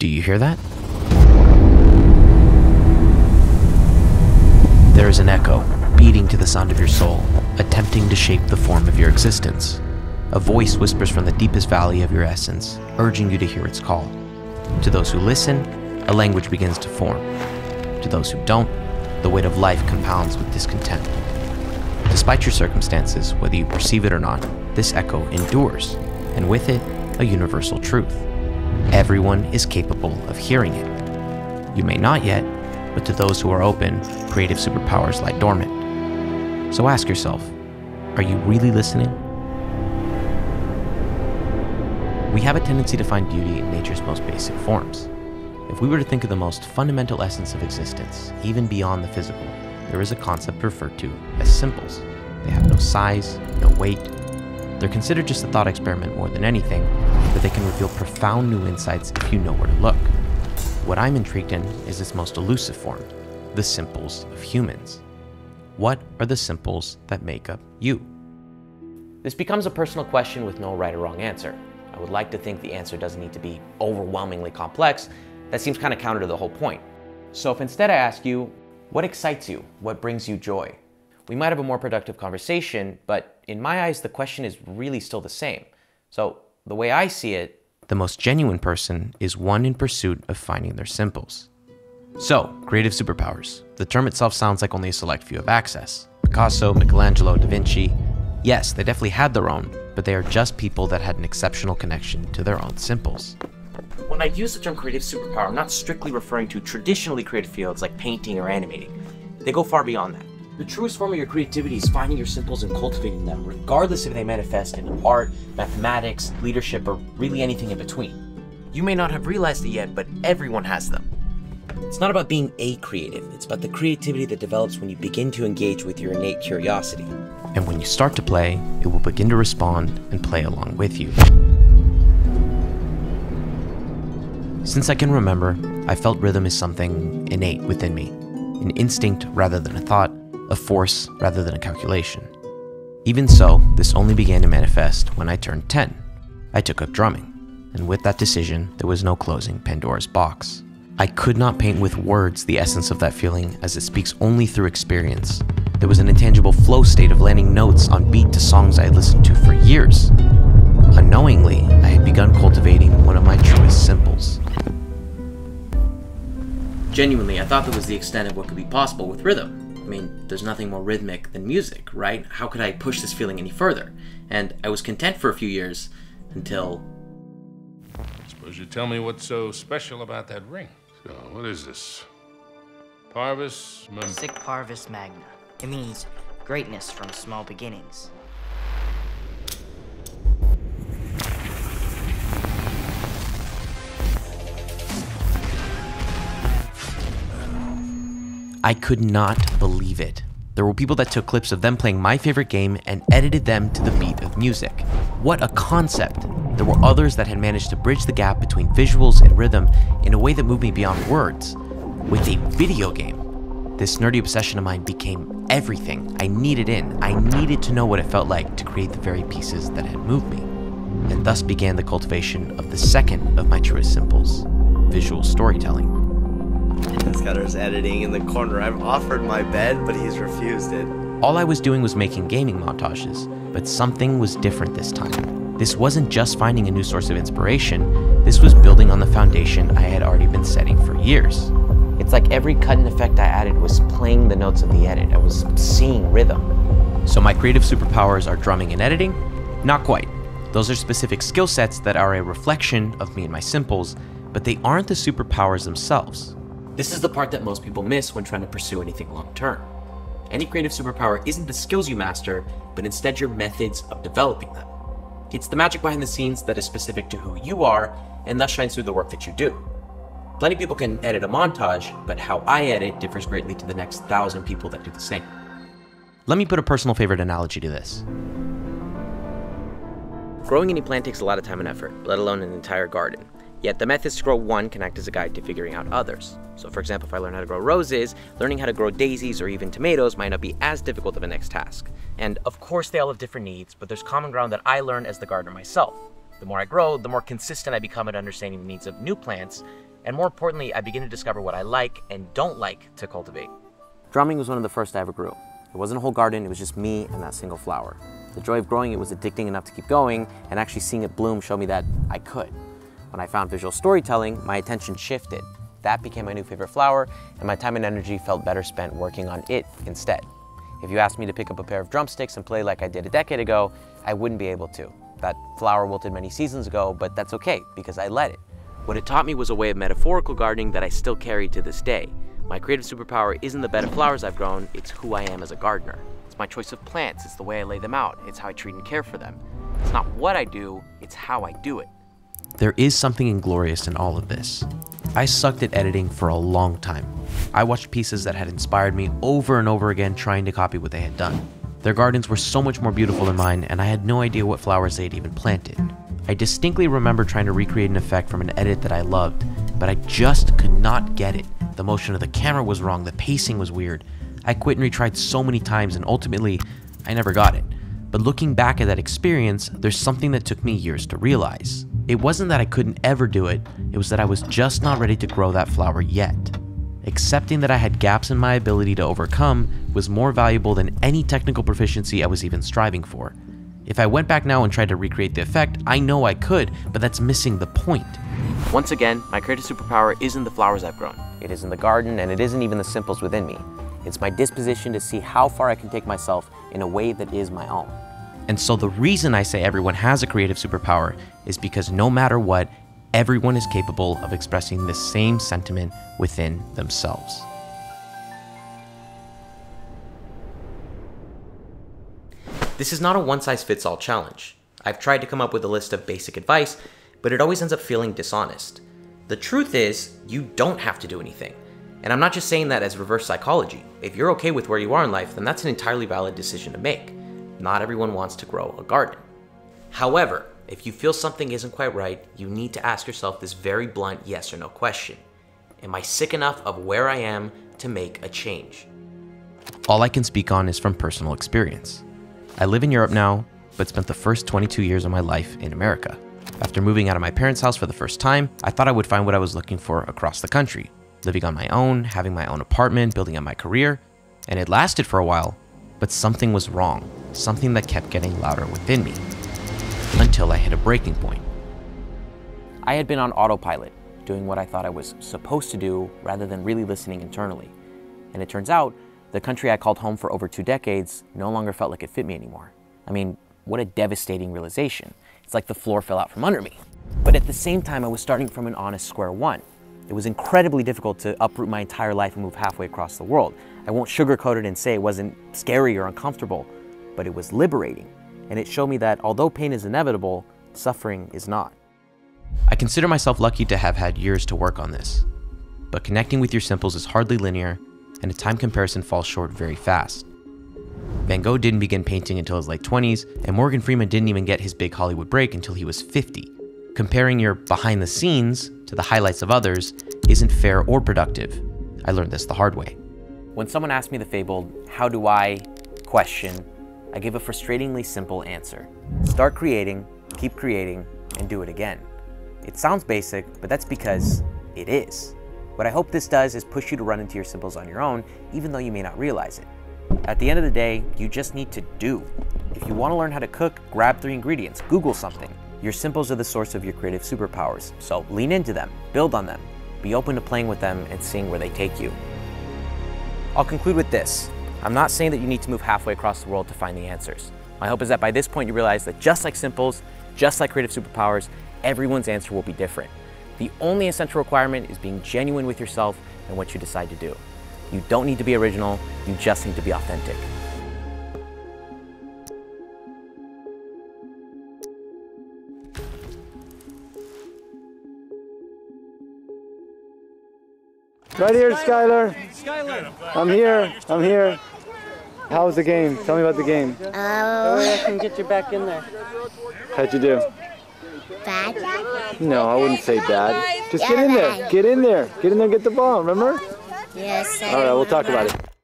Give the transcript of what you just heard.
Do you hear that? There is an echo, beating to the sound of your soul, attempting to shape the form of your existence. A voice whispers from the deepest valley of your essence, urging you to hear its call. To those who listen, a language begins to form. To those who don't, the weight of life compounds with discontent. Despite your circumstances, whether you perceive it or not, this echo endures, and with it, a universal truth. Everyone is capable of hearing it. You may not yet, but to those who are open, creative superpowers lie dormant. So ask yourself, are you really listening? We have a tendency to find beauty in nature's most basic forms. If we were to think of the most fundamental essence of existence, even beyond the physical, there is a concept referred to as simples. They have no size, no weight. They're considered just a thought experiment more than anything, but they can reveal profound new insights if you know where to look. What I'm intrigued in is its most elusive form, the simples of humans. What are the simples that make up you? This becomes a personal question with no right or wrong answer. I would like to think the answer doesn't need to be overwhelmingly complex. That seems kind of counter to the whole point. So if instead I ask you, what excites you? What brings you joy? We might have a more productive conversation, but in my eyes, the question is really still the same. So the way I see it, the most genuine person is one in pursuit of finding their simples. So, creative superpowers. The term itself sounds like only a select few have access. Picasso, Michelangelo, Da Vinci. Yes, they definitely had their own, but they are just people that had an exceptional connection to their own simples. When I use the term creative superpower, I'm not strictly referring to traditionally creative fields like painting or animating. They go far beyond that. The truest form of your creativity is finding your simples and cultivating them, regardless if they manifest in art, mathematics, leadership, or really anything in between. You may not have realized it yet, but everyone has them. It's not about being a creative, it's about the creativity that develops when you begin to engage with your innate curiosity. And when you start to play, it will begin to respond and play along with you. Since I can remember, I felt rhythm is something innate within me, an instinct rather than a thought, a force rather than a calculation. Even so, this only began to manifest when I turned 10. I took up drumming, and with that decision, there was no closing Pandora's box. I could not paint with words the essence of that feeling, as it speaks only through experience. There was an intangible flow state of landing notes on beat to songs I had listened to for years. Unknowingly, I had begun cultivating one of my truest simples. Genuinely, I thought that was the extent of what could be possible with rhythm. I mean, there's nothing more rhythmic than music, right? How could I push this feeling any further? And I was content for a few years until... Suppose you tell me what's so special about that ring. So, what is this? Parvis Sic Parvis Magna. It means greatness from small beginnings. I could not believe it. There were people that took clips of them playing my favorite game and edited them to the beat of music. What a concept! There were others that had managed to bridge the gap between visuals and rhythm in a way that moved me beyond words. With a video game, this nerdy obsession of mine became everything I needed in. I needed to know what it felt like to create the very pieces that had moved me. And thus began the cultivation of the second of my truest simples, visual storytelling. Scudder's editing in the corner. I've offered my bed, but he's refused it. All I was doing was making gaming montages, but something was different this time. This wasn't just finding a new source of inspiration, this was building on the foundation I had already been setting for years. It's like every cut and effect I added was playing the notes of the edit. I was seeing rhythm. So my creative superpowers are drumming and editing? Not quite. Those are specific skill sets that are a reflection of me and my simples, but they aren't the superpowers themselves. This is the part that most people miss when trying to pursue anything long-term. Any creative superpower isn't the skills you master, but instead your methods of developing them. It's the magic behind the scenes that is specific to who you are, and thus shines through the work that you do. Plenty of people can edit a montage, but how I edit differs greatly to the next 1,000 people that do the same. Let me put a personal favorite analogy to this. Growing any plant takes a lot of time and effort, let alone an entire garden. Yet the methods to grow one can act as a guide to figuring out others. So for example, if I learn how to grow roses, learning how to grow daisies or even tomatoes might not be as difficult of a next task. And of course they all have different needs, but there's common ground that I learned as the gardener myself. The more I grow, the more consistent I become at understanding the needs of new plants, And more importantly, I begin to discover what I like and don't like to cultivate. Drumming was one of the first I ever grew. It wasn't a whole garden, it was just me and that single flower. The joy of growing it was addicting enough to keep going, and actually seeing it bloom showed me that I could. When I found visual storytelling, my attention shifted. That became my new favorite flower, and my time and energy felt better spent working on it instead. If you asked me to pick up a pair of drumsticks and play like I did a decade ago, I wouldn't be able to. That flower wilted many seasons ago, but that's okay, because I let it. What it taught me was a way of metaphorical gardening that I still carry to this day. My creative superpower isn't the bed of flowers I've grown, it's who I am as a gardener. It's my choice of plants, it's the way I lay them out, it's how I treat and care for them. It's not what I do, it's how I do it. There is something inglorious in all of this. I sucked at editing for a long time. I watched pieces that had inspired me over and over again trying to copy what they had done. Their gardens were so much more beautiful than mine, and I had no idea what flowers they'd even planted. I distinctly remember trying to recreate an effect from an edit that I loved, but I just could not get it. The motion of the camera was wrong, the pacing was weird. I quit and retried so many times, and ultimately, I never got it. But looking back at that experience, there's something that took me years to realize. It wasn't that I couldn't ever do it, it was that I was just not ready to grow that flower yet. Accepting that I had gaps in my ability to overcome was more valuable than any technical proficiency I was even striving for. If I went back now and tried to recreate the effect, I know I could, but that's missing the point. Once again, my creative superpower isn't the flowers I've grown. It isn't the garden, and it isn't even the simples within me. It's my disposition to see how far I can take myself in a way that is my own. And so the reason I say everyone has a creative superpower is because no matter what, everyone is capable of expressing the same sentiment within themselves. This is not a one-size-fits-all challenge. I've tried to come up with a list of basic advice, but it always ends up feeling dishonest. The truth is, you don't have to do anything. And I'm not just saying that as reverse psychology. If you're okay with where you are in life, then that's an entirely valid decision to make. Not everyone wants to grow a garden. However, if you feel something isn't quite right, you need to ask yourself this very blunt yes or no question. Am I sick enough of where I am to make a change? All I can speak on is from personal experience. I live in Europe now, but spent the first 22 years of my life in America. After moving out of my parents' house for the first time, I thought I would find what I was looking for across the country. Living on my own, having my own apartment, building up my career, and it lasted for a while, but something was wrong, something that kept getting louder within me, until I hit a breaking point. I had been on autopilot, doing what I thought I was supposed to do rather than really listening internally. And it turns out, the country I called home for over 2 decades no longer felt like it fit me anymore. I mean, what a devastating realization. It's like the floor fell out from under me. But at the same time, I was starting from an honest square one. It was incredibly difficult to uproot my entire life and move halfway across the world. I won't sugarcoat it and say it wasn't scary or uncomfortable, but it was liberating. And it showed me that although pain is inevitable, suffering is not. I consider myself lucky to have had years to work on this. But connecting with your simples is hardly linear, and a time comparison falls short very fast. Van Gogh didn't begin painting until his late 20s, and Morgan Freeman didn't even get his big Hollywood break until he was 50. Comparing your behind the scenes to the highlights of others isn't fair or productive. I learned this the hard way. When someone asked me the fabled, "How do I?" question, I give a frustratingly simple answer. Start creating, keep creating, and do it again. It sounds basic, but that's because it is. What I hope this does is push you to run into your simples on your own, even though you may not realize it. At the end of the day, you just need to do. If you want to learn how to cook, grab 3 ingredients, Google something. Your simples are the source of your creative superpowers, so lean into them, build on them, be open to playing with them and seeing where they take you. I'll conclude with this. I'm not saying that you need to move halfway across the world to find the answers. My hope is that by this point you realize that just like simples, just like creative superpowers, everyone's answer will be different. The only essential requirement is being genuine with yourself and what you decide to do. You don't need to be original, you just need to be authentic. Right here, Skylar. I'm here. How was the game? Tell me about the game. I can get you back in there. How'd you do? Bad? No, I wouldn't say bad. Just get in there. Get in there. Get in there and get the ball, remember? Yes, All right, we'll talk about it.